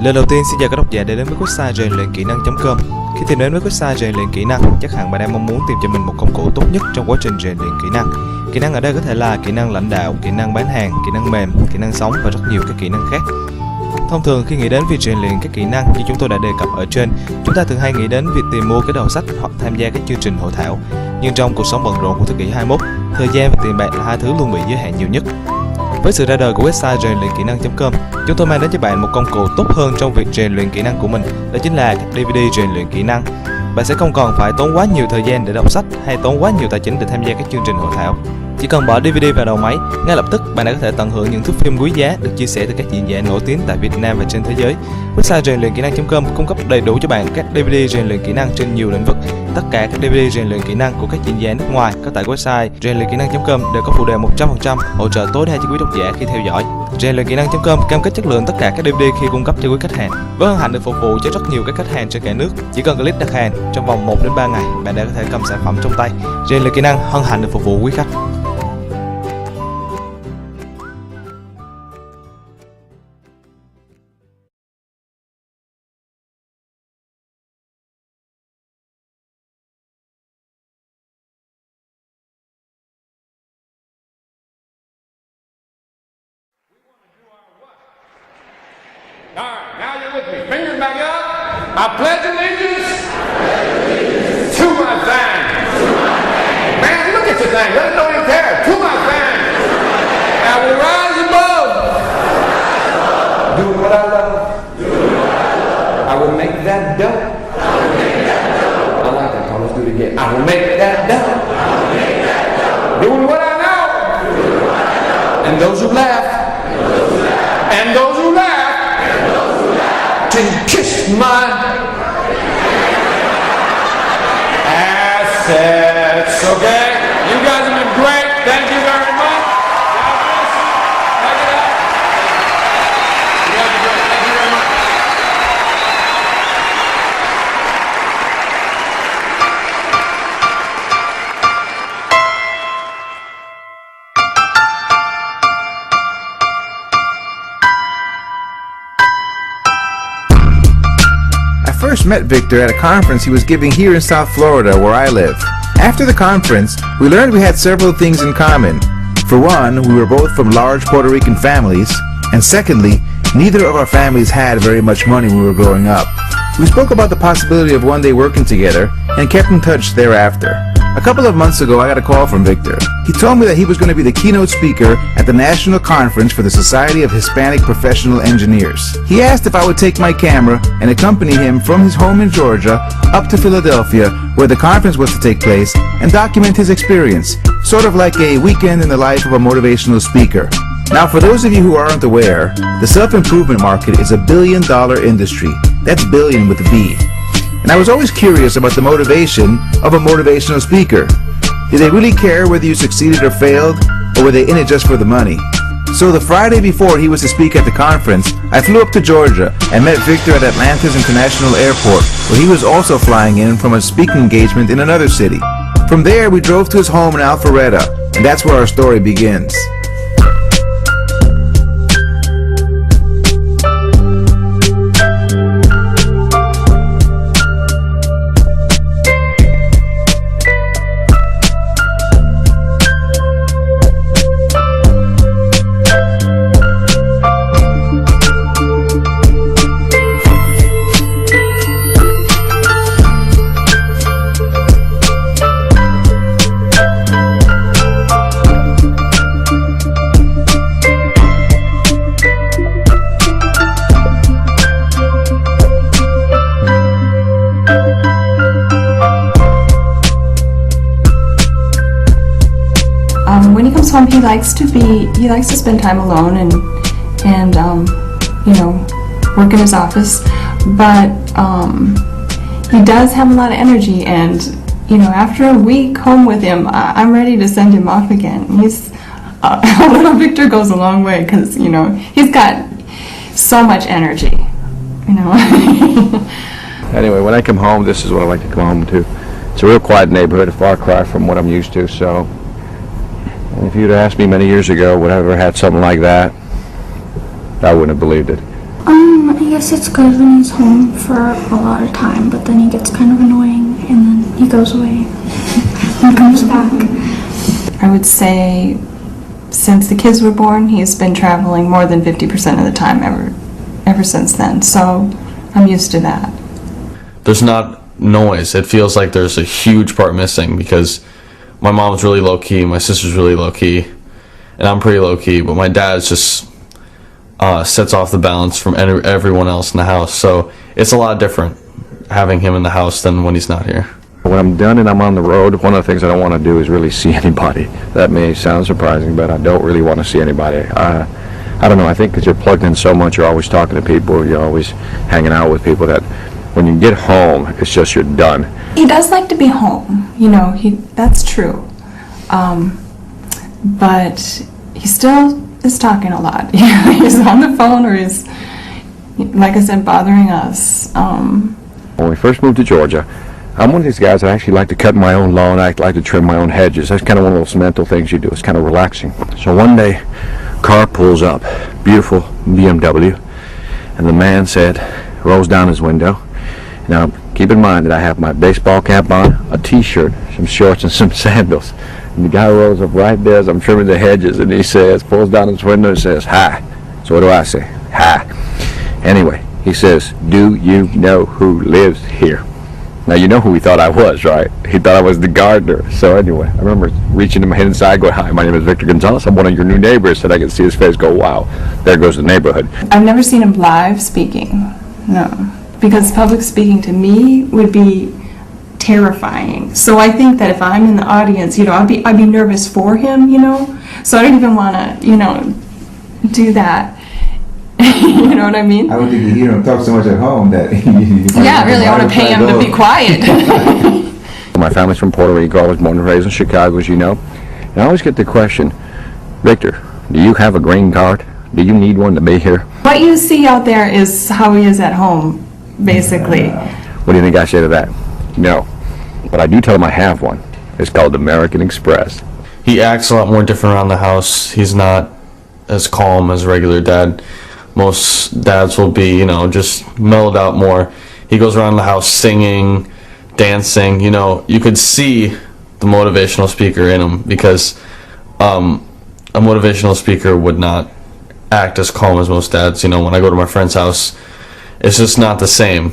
Lời đầu tiên xin chào các độc giả đã đến với website rèn luyện kỹ năng.com. Khi tìm đến với website rèn luyện kỹ năng, chắc hẳn bạn đang mong muốn tìm cho mình một công cụ tốt nhất trong quá trình rèn luyện kỹ năng. Kỹ năng ở đây có thể là kỹ năng lãnh đạo, kỹ năng bán hàng, kỹ năng mềm, kỹ năng sống và rất nhiều các kỹ năng khác. Thông thường khi nghĩ đến việc rèn luyện các kỹ năng như chúng tôi đã đề cập ở trên, chúng ta thường hay nghĩ đến việc tìm mua cái đầu sách hoặc tham gia các chương trình hội thảo. Nhưng trong cuộc sống bận rộn của thế kỷ 21, thời gian và tiền bạc là hai thứ luôn bị giới hạn nhiều nhất. Với sự ra đời của website rèn luyện kỹ năng.com, chúng tôi mang đến cho bạn một công cụ tốt hơn trong việc rèn luyện kỹ năng của mình, đó chính là các DVD rèn luyện kỹ năng. Bạn sẽ không còn phải tốn quá nhiều thời gian để đọc sách hay tốn quá nhiều tài chính để tham gia các chương trình hội thảo. Chỉ cần bỏ DVD vào đầu máy, ngay lập tức bạn đã có thể tận hưởng những thước phim quý giá được chia sẻ từ các diễn giả nổi tiếng tại Việt Nam và trên thế giới. Website rèn luyện kỹ năng.com cung cấp đầy đủ cho bạn các DVD rèn luyện kỹ năng trên nhiều lĩnh vực. Tất cả các DVD rèn luyện kỹ năng của các diễn giả nước ngoài có tại website rèn luyện kỹ năng.com đều có phụ đề 100% hỗ trợ tối đa cho quý độc giả khi theo dõi. Rèn luyện kỹ năng.com cam kết chất lượng tất cả các DVD khi cung cấp cho quý khách hàng. Với hân hạnh được phục vụ cho rất nhiều các khách hàng trên cả nước. Chỉ cần click đặt hàng, trong vòng 1 đến 3 ngày, bạn đã có thể cầm sản phẩm trong tay. Rèn luyện kỹ năng hân hạnh được phục vụ quý khách. All right, now you're with me. Fingers back up. I pledge allegiance to my flag. Man, look at your thing. Let it know you care. To my flag. I will rise above. Doing what I love. I will make that dough. I like that, Tom. Let's do it again. I will make that dough. Doing what I know. And those who laugh. And those who laugh. And kiss my assets. Okay? You guys have been great. Thank you very much. God bless you. Check it out. You guys are great. Thank you very much. I first met Victor at a conference he was giving here in South Florida, where I live. After the conference, we learned we had several things in common. For one, we were both from large Puerto Rican families, and secondly, neither of our families had very much money when we were growing up. We spoke about the possibility of one day working together, and kept in touch thereafter. A couple of months ago, I got a call from Victor. He told me that he was going to be the keynote speaker at the National Conference for the Society of Hispanic Professional Engineers. He asked if I would take my camera and accompany him from his home in Georgia up to Philadelphia, where the conference was to take place, and document his experience, sort of like a weekend in the life of a motivational speaker. Now, for those of you who aren't aware, the self-improvement market is a billion-dollar industry. That's billion with a B. And I was always curious about the motivation of a motivational speaker. Did they really care whether you succeeded or failed, or were they in it just for the money? So the Friday before he was to speak at the conference, I flew up to Georgia and met Victor at Atlanta's International Airport, where he was also flying in from a speaking engagement in another city. From there, we drove to his home in Alpharetta, and that's where our story begins. When he comes home, he likes to spend time alone and you know, work in his office. But he does have a lot of energy, and you know, after a week home with him, I'm ready to send him off again. He's a little Victor goes a long way, because you know, he's got so much energy. You know. Anyway, when I come home, this is what I like to come home to. It's a real quiet neighborhood, a far cry from what I'm used to. So, and if you'd asked me many years ago would I ever had something like that, I wouldn't have believed it. I guess it's good when he's home for a lot of time, but then he gets kind of annoying, and then he goes away and comes back. I would say since the kids were born, he's been traveling more than 50% of the time ever since then, so I'm used to that. There's not noise. It feels like there's a huge part missing because my mom's really low-key, my sister's really low-key, and I'm pretty low-key, but my dad's just sets off the balance from everyone else in the house. So it's a lot different having him in the house than when he's not here. When I'm done and I'm on the road, one of the things I don't want to do is really see anybody. That may sound surprising, but I don't really want to see anybody. I don't know, I think because you're plugged in so much, you're always talking to people, you're always hanging out with people, that when you get home, it's just you're done. He does like to be home, you know, that's true. But he still is talking a lot. He's on the phone or he's, like I said, bothering us. When we first moved to Georgia, I'm one of these guys that actually like to cut my own lawn, I like to trim my own hedges. That's kind of one of those mental things you do. It's kind of relaxing. So one day, car pulls up, beautiful BMW, and the man rolls down his window. Now, keep in mind that I have my baseball cap on, a t-shirt, some shorts, and some sandals. And the guy rolls up right there as I'm trimming the hedges, and he pulls down his window and says, "Hi." So what do I say? "Hi." Anyway, he says, "Do you know who lives here?" Now, you know who he thought I was, right? He thought I was the gardener. So anyway, I remember reaching in my head inside, going, "Hi, my name is Victor Gonzalez. I'm one of your new neighbors." And I could see his face go, "Wow, there goes the neighborhood." I've never seen him live speaking, no. Because public speaking to me would be terrifying. So I think that if I'm in the audience, you know, I'd be nervous for him, you know. So I don't even want to, you know, do that. You know what I mean? I would think you hear him talk so much at home that yeah, really, I want to pay him to be quiet. My family's from Puerto Rico. I was born and raised in Chicago, as you know. And I always get the question, "Victor, do you have a green card? Do you need one to be here?" What you see out there is how he is at home, basically. What do you think I say to that? No. But I do tell him I have one. It's called American Express. He acts a lot more different around the house. He's not as calm as a regular dad. Most dads will be, you know, just mellowed out more. He goes around the house singing, dancing. You know, you could see the motivational speaker in him because a motivational speaker would not act as calm as most dads. You know, when I go to my friend's house, it's just not the same.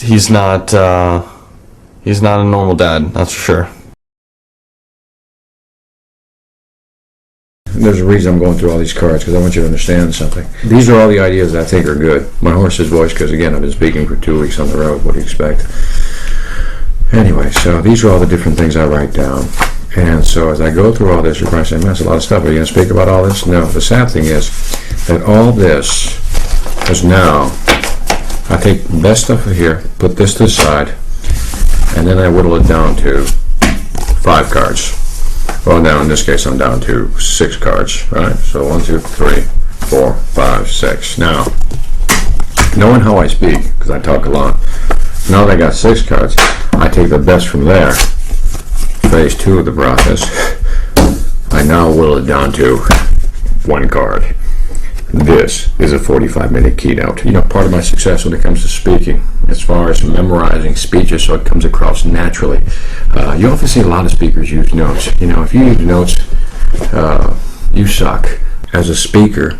He's not a normal dad, that's for sure. There's a reason I'm going through all these cards, because I want you to understand something. These are all the ideas that I think are good. My horse's voice, because again, I've been speaking for 2 weeks on the road. What do you expect? Anyway, so these are all the different things I write down. And so as I go through all this, you're probably saying, "Man, that's a lot of stuff. Are you going to speak about all this?" No, the sad thing is that all this is now, I take the best stuff here, put this to the side, and then I whittle it down to 5 cards. Well, now in this case, I'm down to 6 cards, right? So 1, 2, 3, 4, 5, 6. Now, knowing how I speak, because I talk a lot, now that I got 6 cards, I take the best from there. Phase 2 of the process, I now whittle it down to 1 card. This is a 45-minute keynote. You know, part of my success when it comes to speaking, as far as memorizing speeches so it comes across naturally. You often see a lot of speakers use notes. You know, if you use notes, you suck. As a speaker,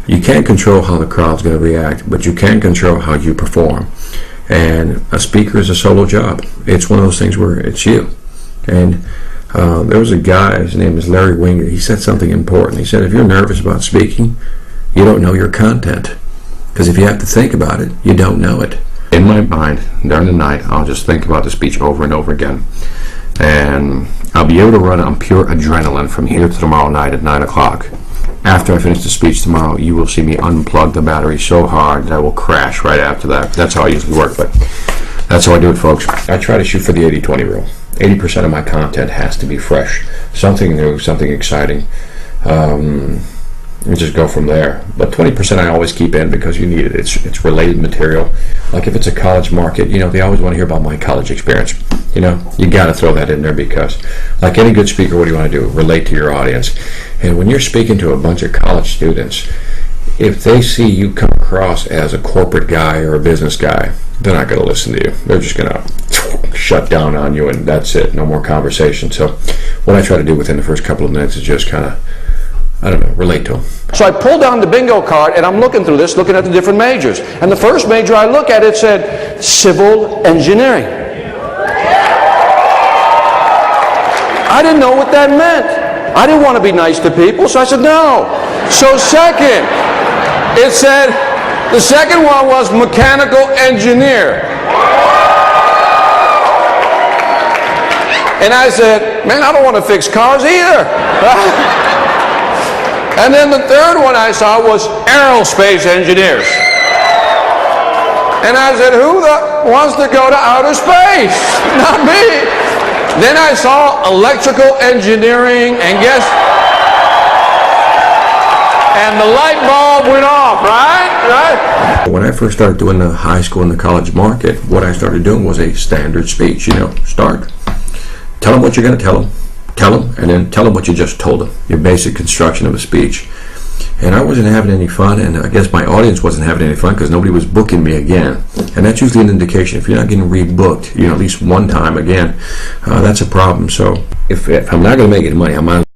you can't control how the crowd's going to react, but you can control how you perform. And a speaker is a solo job. It's one of those things where it's you. And there was a guy, his name is Larry Winger. He said something important. He said, if you're nervous about speaking, you don't know your content. Because if you have to think about it, you don't know it. In my mind, during the night, I'll just think about the speech over and over again. And I'll be able to run on pure adrenaline from here to tomorrow night at 9 o'clock. After I finish the speech tomorrow, you will see me unplug the battery so hard that I will crash right after that. That's how I usually work, but that's how I do it, folks. I try to shoot for the 80-20 rule. 80% of my content has to be fresh. Something new, something exciting. And just go from there. But 20% I always keep in because you need it. It's related material. Like if it's a college market, you know, they always want to hear about my college experience. You know, you got to throw that in there because, like any good speaker, what do you want to do? Relate to your audience. And when you're speaking to a bunch of college students, if they see you come across as a corporate guy or a business guy, they're not going to listen to you. They're just going to shut down on you, and that's it. No more conversation. So what I try to do within the first couple of minutes is just kind of, I don't know, relate to them. So I pulled down the bingo card, and I'm looking through this, looking at the different majors. And the first major I look at, it said civil engineering. I didn't know what that meant. I didn't want to be nice to people, so I said no. So second, it said, the second one was mechanical engineer. And I said, man, I don't want to fix cars either. And then the third one I saw was aerospace engineers. And I said, who wants to go to outer space? Not me. Then I saw electrical engineering, and guess, and the light bulb went off, right? When I first started doing the high school and the college market, what I started doing was a standard speech. Start, tell them what you're going to tell them, and then tell them what you just told them, your basic construction of a speech. And I wasn't having any fun, and I guess my audience wasn't having any fun because nobody was booking me again. And that's usually an indication. If you're not getting rebooked, at least one time again, that's a problem. So if I'm not going to make any money, I might